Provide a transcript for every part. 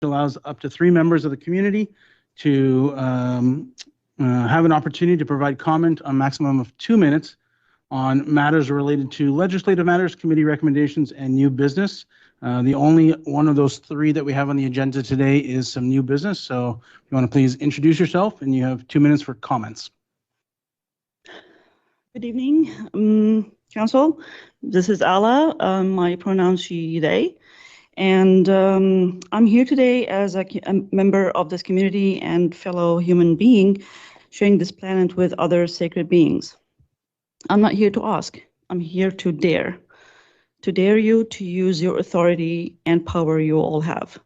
allows up to 3 members of the community to have an opportunity to provide comment on maximum of 2 minutes on matters related to legislative matters, committee recommendations, and new business. The only one of those 3 that we have on the agenda today is some new business. So if you want to please introduce yourself, and you have 2 minutes for comments. Good evening, Council. This is Ala. My pronouns she, they. And I'm here today as a member of this community and fellow human being, sharing this planet with other sacred beings. I'm not here to ask. I'm here to dare you to use your authority and power you all have.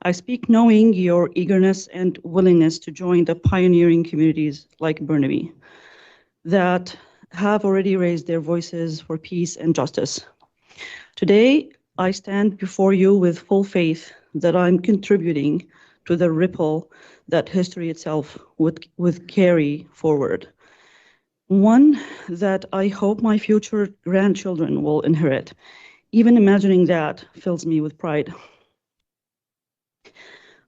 I speak knowing your eagerness and willingness to join the pioneering communities like Burnaby that have already raised their voices for peace and justice. Today, I stand before you with full faith that I'm contributing to the ripple that history itself would carry forward. One that I hope my future grandchildren will inherit. Even imagining that fills me with pride.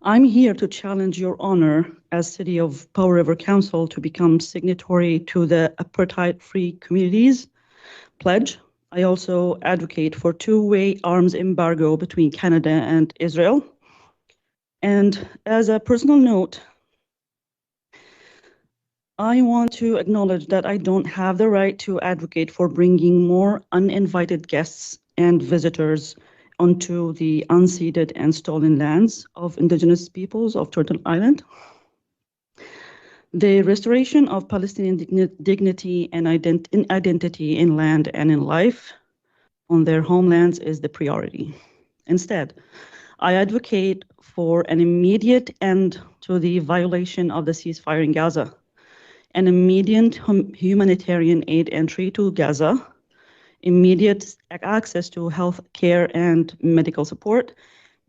I'm here to challenge your honor as City of Powell River Council to become signatory to the Apartheid-Free Communities Pledge. I also advocate for two-way arms embargo between Canada and Israel. And as a personal note, I want to acknowledge that I don't have the right to advocate for bringing more uninvited guests and visitors onto the unceded and stolen lands of Indigenous peoples of Turtle Island. The restoration of Palestinian dignity and identity in land and in life on their homelands is the priority. Instead, I advocate for an immediate end to the violation of the ceasefire in Gaza, an immediate humanitarian aid entry to Gaza, immediate access to health care and medical support,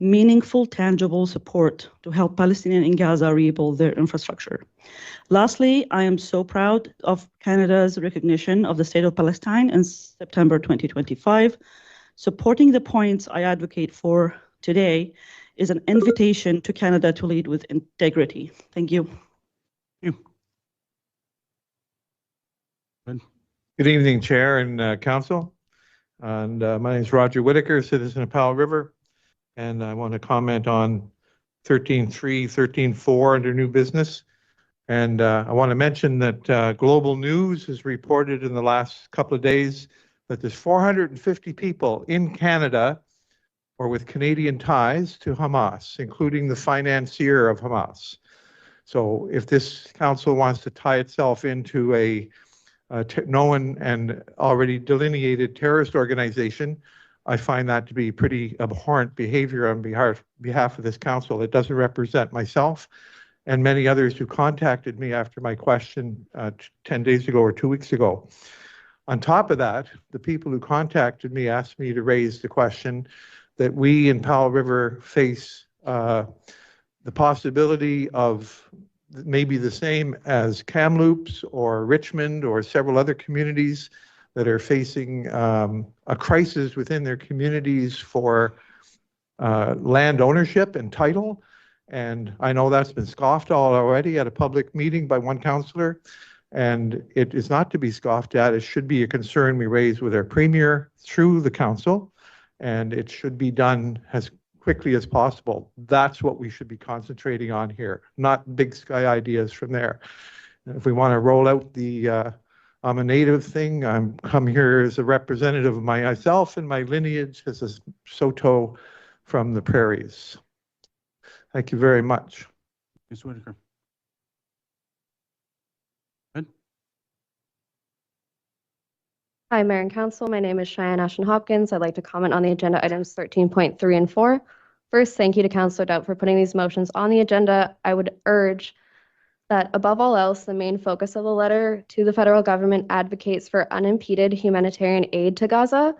meaningful, tangible support to help Palestinians in Gaza rebuild their infrastructure. Lastly, I am so proud of Canada's recognition of the State of Palestine in September 2025. Supporting the points I advocate for today is an invitation to Canada to lead with integrity. Thank you. Thank you. Good evening, Chair and Council. And my name is Roger Whitaker, citizen of Powell River. And I want to comment on 13.3, 13.4 under new business. And I want to mention that Global News has reported in the last couple of days that there's 450 people in Canada or with Canadian ties to Hamas, including the financier of Hamas. So if this council wants to tie itself into a known and already delineated terrorist organization, I find that to be pretty abhorrent behavior on behalf of this council. It doesn't represent myself and many others who contacted me after my question 10 days ago or 2 weeks ago. On top of that, the people who contacted me asked me to raise the question that we in Powell River face the possibility of maybe the same as Kamloops or Richmond or several other communities that are facing a crisis within their communities for land ownership and title. And I know that's been scoffed at already at a public meeting by one councillor, and it is not to be scoffed at. It should be a concern we raise with our premier through the council, and it should be done as quickly as possible. That's what we should be concentrating on here, not big sky ideas from there. If we want to roll out the I'm a native thing, I'm come here as a representative of myself and my lineage as a Saulteaux from the prairies. Thank you very much. Ms. Whitaker. Good. Hi, Mayor and Council. My name is Cheyenne Ashton-Hopkins. I'd like to comment on the agenda items 13.3 and 4. First, thank you to Councillor Dowd for putting these motions on the agenda. I would urge that above all else, the main focus of the letter to the federal government advocates for unimpeded humanitarian aid to Gaza.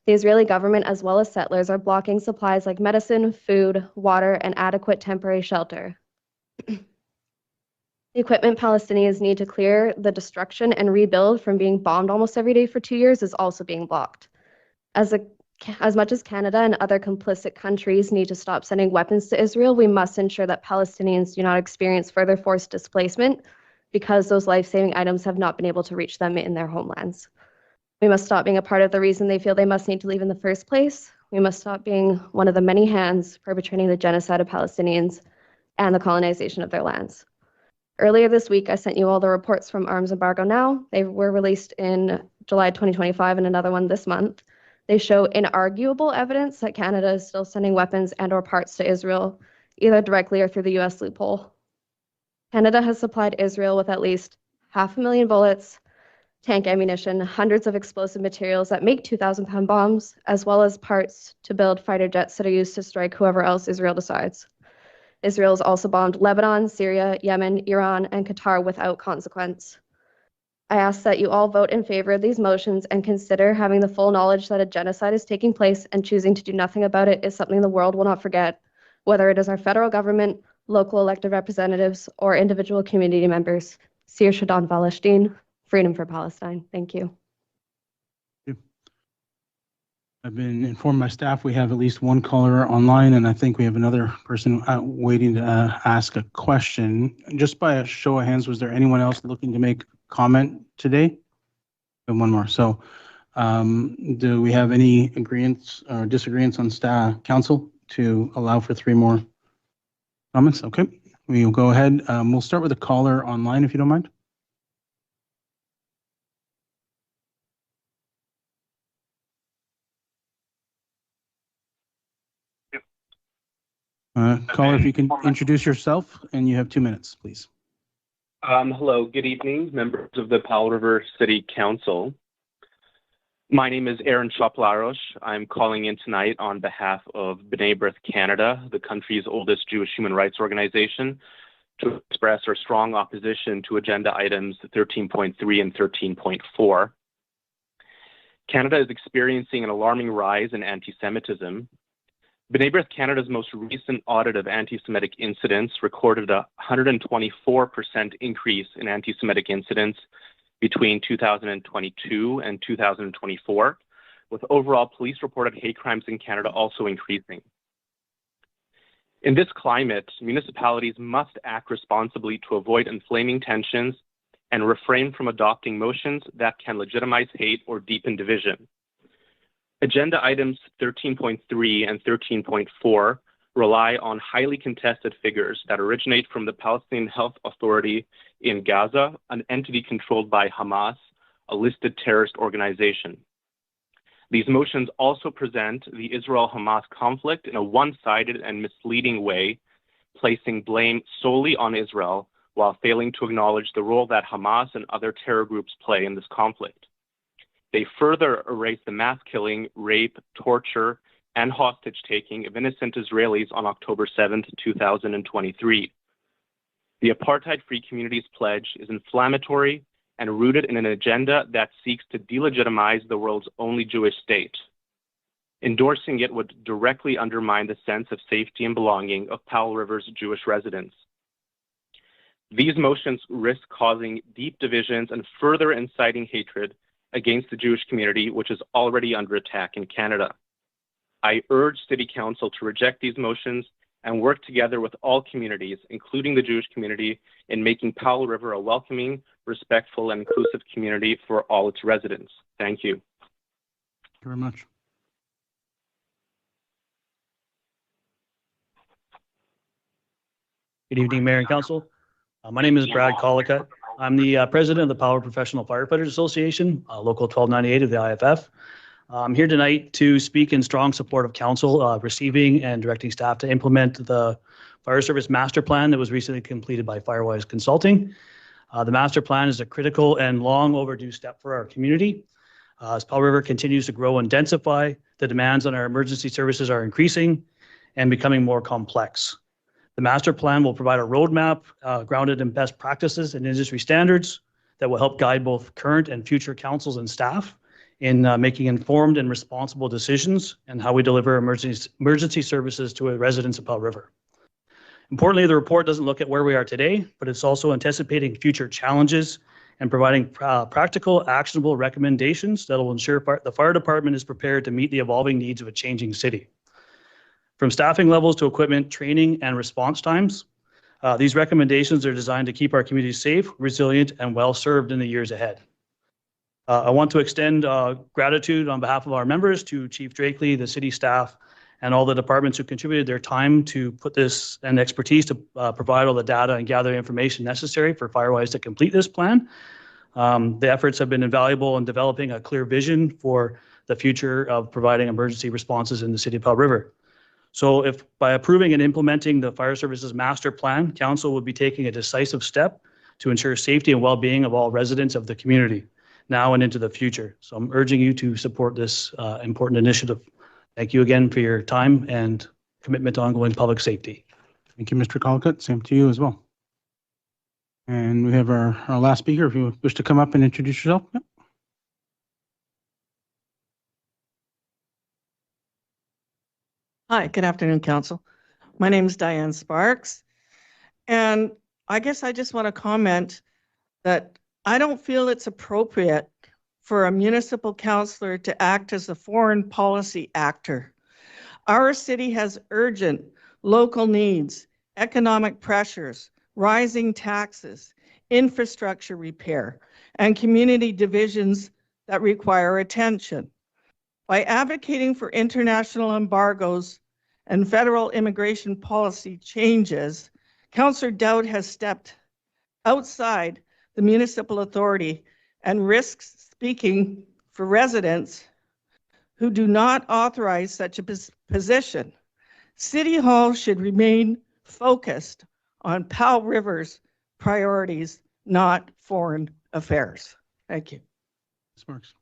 The Israeli government, as well as settlers, are blocking supplies like medicine, food, water, and adequate temporary shelter. The equipment Palestinians need to clear the destruction and rebuild from being bombed almost every day for 2 years is also being blocked. As a As much as Canada and other complicit countries need to stop sending weapons to Israel, we must ensure that Palestinians do not experience further forced displacement because those life-saving items have not been able to reach them in their homelands. We must stop being a part of the reason they feel they must need to leave in the first place. We must stop being one of the many hands perpetrating the genocide of Palestinians and the colonization of their lands. Earlier this week, I sent you all the reports from Arms Embargo Now. They were released in July 2025 and another one this month. They show inarguable evidence that Canada is still sending weapons and/or parts to Israel, either directly or through the US loophole. Canada has supplied Israel with at least 500,000 bullets, tank ammunition, hundreds of explosive materials that make 2,000-pound bombs, as well as parts to build fighter jets that are used to strike whoever else Israel decides. Israel has also bombed Lebanon, Syria, Yemen, Iran, and Qatar without consequence. I ask that you all vote in favor of these motions and consider having the full knowledge that a genocide is taking place and choosing to do nothing about it is something the world will not forget, whether it is our federal government, local elected representatives, or individual community members. Sir Shadon Palestine, Freedom for Palestine. Thank you. I've been informed by staff we have at least one caller online, and I think we have another person waiting to ask a question. Just by a show of hands, was there anyone else looking to make comment today? And one more. So do we have any agreements or disagreements on staff council to allow for 3 more comments? Okay, we will go ahead. We'll start with a caller online, if you don't mind. Caller, if you can introduce yourself, and you have 2 minutes, please. Hello, good evening, members of the Powell River City Council. My name is Aaron Choplaros. I'm calling in tonight on behalf of B'nai B'rith Canada, the country's oldest Jewish human rights organization, to express our strong opposition to agenda items 13.3 and 13.4. Canada is experiencing an alarming rise in anti-Semitism. B'nai B'rith Canada's most recent audit of anti-Semitic incidents recorded a 124% increase in anti-Semitic incidents between 2022 and 2024, with overall police-reported hate crimes in Canada also increasing. In this climate, municipalities must act responsibly to avoid inflaming tensions and refrain from adopting motions that can legitimize hate or deepen division. Agenda items 13.3 and 13.4 rely on highly contested figures that originate from the Palestinian Health Authority in Gaza, an entity controlled by Hamas, a listed terrorist organization. These motions also present the Israel-Hamas conflict in a one-sided and misleading way, placing blame solely on Israel while failing to acknowledge the role that Hamas and other terror groups play in this conflict. They further erase the mass killing, rape, torture, and hostage-taking of innocent Israelis on October 7, 2023. The Apartheid-Free Communities Pledge is inflammatory and rooted in an agenda that seeks to delegitimize the world's only Jewish state. Endorsing it would directly undermine the sense of safety and belonging of Powell River's Jewish residents. These motions risk causing deep divisions and further inciting hatred against the Jewish community, which is already under attack in Canada. I urge City Council to reject these motions and work together with all communities, including the Jewish community, in making Powell River a welcoming, respectful, and inclusive community for all its residents. Thank you. Thank you very much. Good evening, Mayor and Council. My name is Brad Collicutt. I'm the president of the Power Professional Firefighters Association, Local 1298 of the IFF. I'm here tonight to speak in strong support of council receiving and directing staff to implement the fire service master plan that was recently completed by Firewise Consulting. The master plan is a critical and long overdue step for our community. As Powell River continues to grow and densify, the demands on our emergency services are increasing and becoming more complex. The master plan will provide a roadmap grounded in best practices and industry standards that will help guide both current and future councils and staff in making informed and responsible decisions and how we deliver emergency services to residents of Powell River. Importantly, the report doesn't look at where we are today, but it's also anticipating future challenges and providing practical, actionable recommendations that will ensure the fire department is prepared to meet the evolving needs of a changing city. From staffing levels to equipment, training, and response times, these recommendations are designed to keep our community safe, resilient, and well-served in the years ahead. I want to extend gratitude on behalf of our members to Chief Drakely, the city staff, and all the departments who contributed their time to put this and expertise to provide all the data and gather information necessary for Firewise to complete this plan. The efforts have been invaluable in developing a clear vision for the future of providing emergency responses in the city of Powell River. So if by approving and implementing the Fire Services Master Plan, Council would be taking a decisive step to ensure safety and well-being of all residents of the community now and into the future. So I'm urging you to support this important initiative. Thank you again for your time and commitment to ongoing public safety. Thank you, Mr. Colquitt. Same to you as well. And we have our last speaker, if you wish to come up and introduce yourself. Yep. Hi, good afternoon, Council. My name is Diane Sparks, and I guess I just want to comment that I don't feel it's appropriate for a municipal councillor to act as a foreign policy actor. Our city has urgent local needs, economic pressures, rising taxes, infrastructure repair, and community divisions that require attention. By advocating for international embargoes and federal immigration policy changes, Councillor Dowd has stepped outside the municipal authority and risks speaking for residents who do not authorize such a position. City Hall should remain focused on Powell River's priorities, not foreign affairs. Thank you. Sparks.